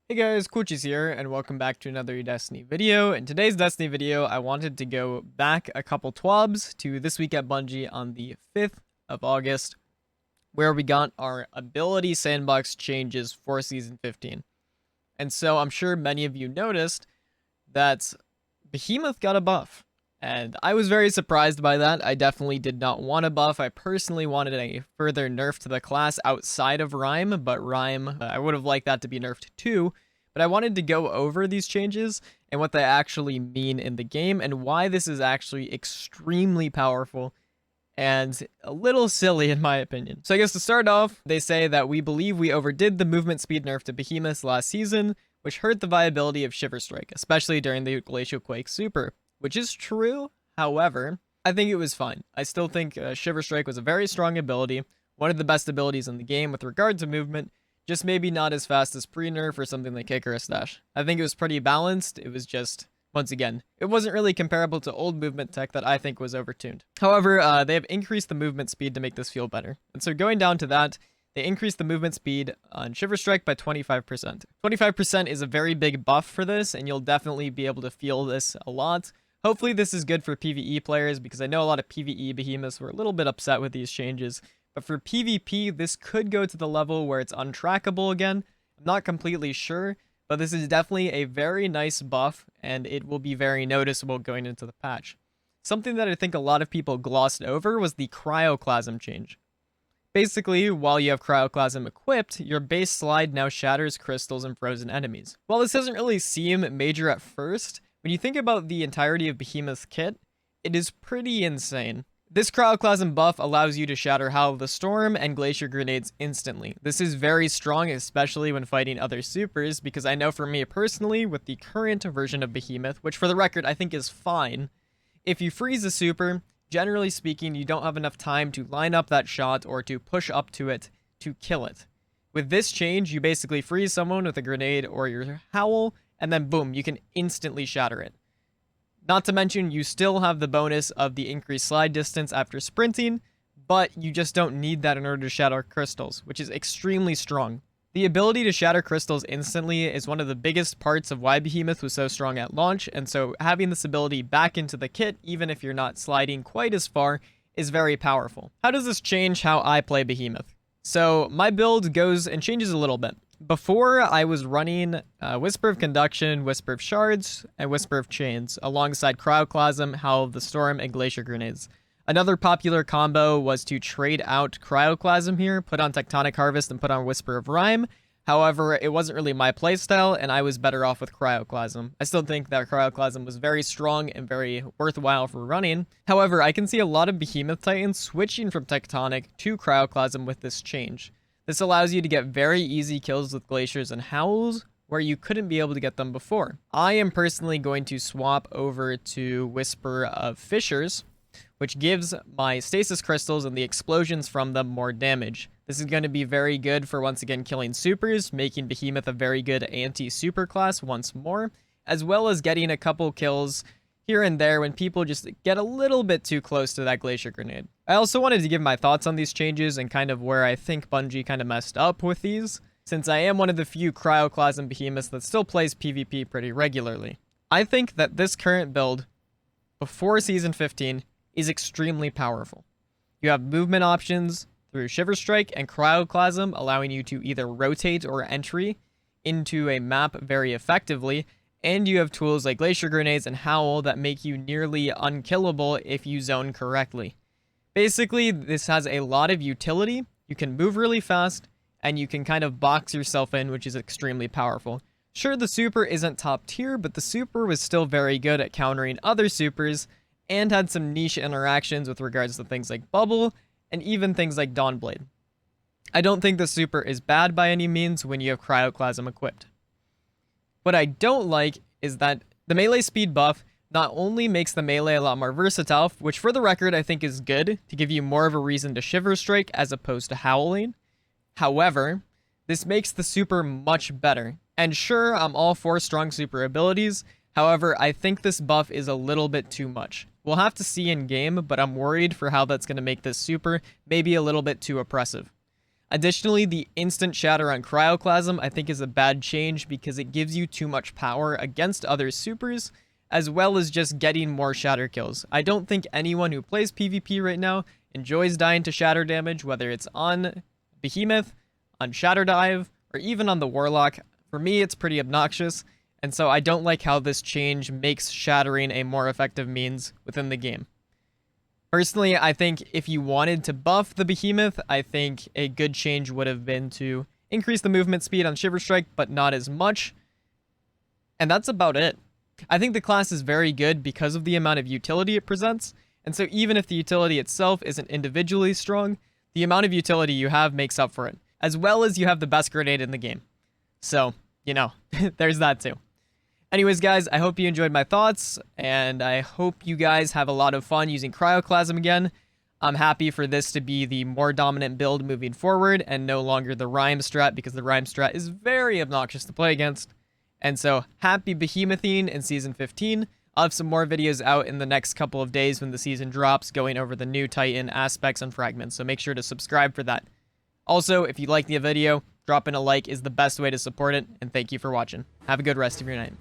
Hey guys, CoolCheese here, and welcome back to another Destiny video. In today's Destiny video, I wanted to go back a couple twabs to this week at Bungie on the 5th of August, where we got our ability sandbox changes for Season 15. And so I'm sure many of you noticed that Behemoth got a buff. And I was very surprised by that. I definitely did not want a buff. I personally wanted a further nerf to the class outside of Rhyme, but Rhyme, I would have liked that to be nerfed too. But I wanted to go over these changes and what they actually mean in the game and why this is actually extremely powerful and a little silly in my opinion. So I guess to start off, they say that we believe we overdid the movement speed nerf to Behemoth last season, which hurt the viability of Shiver Strike, especially during the Glacial Quake Super. Which is true, however, I think it was fine. I still think Shiver Strike was a very strong ability, one of the best abilities in the game with regard to movement, just maybe not as fast as pre-nerf or something like Icarus Dash. I think it was pretty balanced, it was just, once again, it wasn't really comparable to old movement tech that I think was overtuned. However, they have increased the movement speed to make this feel better. And so going down to that, they increased the movement speed on Shiver Strike by 25%. 25% is a very big buff for this, and you'll definitely be able to feel this a lot. Hopefully this is good for PvE players because I know a lot of PvE behemoths were a little bit upset with these changes. But for PvP, this could go to the level where it's untrackable again. I'm not completely sure, but this is definitely a very nice buff and it will be very noticeable going into the patch. Something that I think a lot of people glossed over was the Cryoclasm change. Basically, while you have Cryoclasm equipped, your base slide now shatters crystals and frozen enemies. While this doesn't really seem major at first, when you think about the entirety of Behemoth's kit, it is pretty insane. This Cryoclasm buff allows you to shatter Howl of the Storm and Glacier Grenades instantly. This is very strong, especially when fighting other supers, because I know for me personally, with the current version of Behemoth, which for the record I think is fine, if you freeze a super, generally speaking, you don't have enough time to line up that shot or to push up to it to kill it. With this change, you basically freeze someone with a grenade or your Howl, and then boom, you can instantly shatter it. Not to mention, you still have the bonus of the increased slide distance after sprinting, but you just don't need that in order to shatter crystals, which is extremely strong. The ability to shatter crystals instantly is one of the biggest parts of why Behemoth was so strong at launch, and so having this ability back into the kit, even if you're not sliding quite as far, is very powerful. How does this change how I play Behemoth? So my build goes and changes a little bit. Before, I was running Whisper of Conduction, Whisper of Shards, and Whisper of Chains, alongside Cryoclasm, Howl of the Storm, and Glacier Grenades. Another popular combo was to trade out Cryoclasm here, put on Tectonic Harvest, and put on Whisper of Rhyme. However, it wasn't really my playstyle, and I was better off with Cryoclasm. I still think that Cryoclasm was very strong and very worthwhile for running. However, I can see a lot of Behemoth Titans switching from Tectonic to Cryoclasm with this change. This allows you to get very easy kills with Glaciers and Howls, where you couldn't be able to get them before. I am personally going to swap over to Whisper of Fissures, which gives my Stasis Crystals and the explosions from them more damage. This is going to be very good for once again killing supers, making Behemoth a very good anti-super class once more, as well as getting a couple kills here and there when people just get a little bit too close to that Glacier Grenade. I also wanted to give my thoughts on these changes and kind of where I think Bungie kind of messed up with these, since I am one of the few Cryoclasm Behemoths that still plays PvP pretty regularly. I think that this current build, before Season 15, is extremely powerful. You have movement options through Shiver Strike and Cryoclasm, allowing you to either rotate or entry into a map very effectively, and you have tools like Glacier Grenades and Howl that make you nearly unkillable if you zone correctly. Basically, this has a lot of utility, you can move really fast, and you can kind of box yourself in, which is extremely powerful. Sure, the super isn't top tier, but the super was still very good at countering other supers, and had some niche interactions with regards to things like Bubble, and even things like Dawnblade. I don't think the super is bad by any means when you have Cryoclasm equipped. What I don't like is that the melee speed buff not only makes the melee a lot more versatile, which for the record I think is good, to give you more of a reason to Shiver Strike as opposed to Howling. However, this makes the super much better. And sure, I'm all for strong super abilities, however, I think this buff is a little bit too much. We'll have to see in game, but I'm worried for how that's going to make this super maybe a little bit too oppressive. Additionally, the instant shatter on Cryoclasm I think is a bad change because it gives you too much power against other supers, as well as just getting more shatter kills. I don't think anyone who plays PvP right now enjoys dying to shatter damage, whether it's on Behemoth, on Shatter Dive, or even on the Warlock. For me, it's pretty obnoxious, and so I don't like how this change makes shattering a more effective means within the game. Personally, I think if you wanted to buff the Behemoth, I think a good change would have been to increase the movement speed on Shiver Strike, but not as much. And that's about it. I think the class is very good because of the amount of utility it presents, and so even if the utility itself isn't individually strong, the amount of utility you have makes up for it, as well as you have the best grenade in the game. So, you know, there's that too. Anyways, guys, I hope you enjoyed my thoughts, and I hope you guys have a lot of fun using Cryoclasm again. I'm happy for this to be the more dominant build moving forward, and no longer the Rhyme strat, because the Rhyme strat is very obnoxious to play against. And so, happy Behemothing in Season 15. I'll have some more videos out in the next couple of days when the season drops, going over the new Titan aspects and fragments, so make sure to subscribe for that. Also, if you like the video, dropping a like is the best way to support it, and thank you for watching. Have a good rest of your night.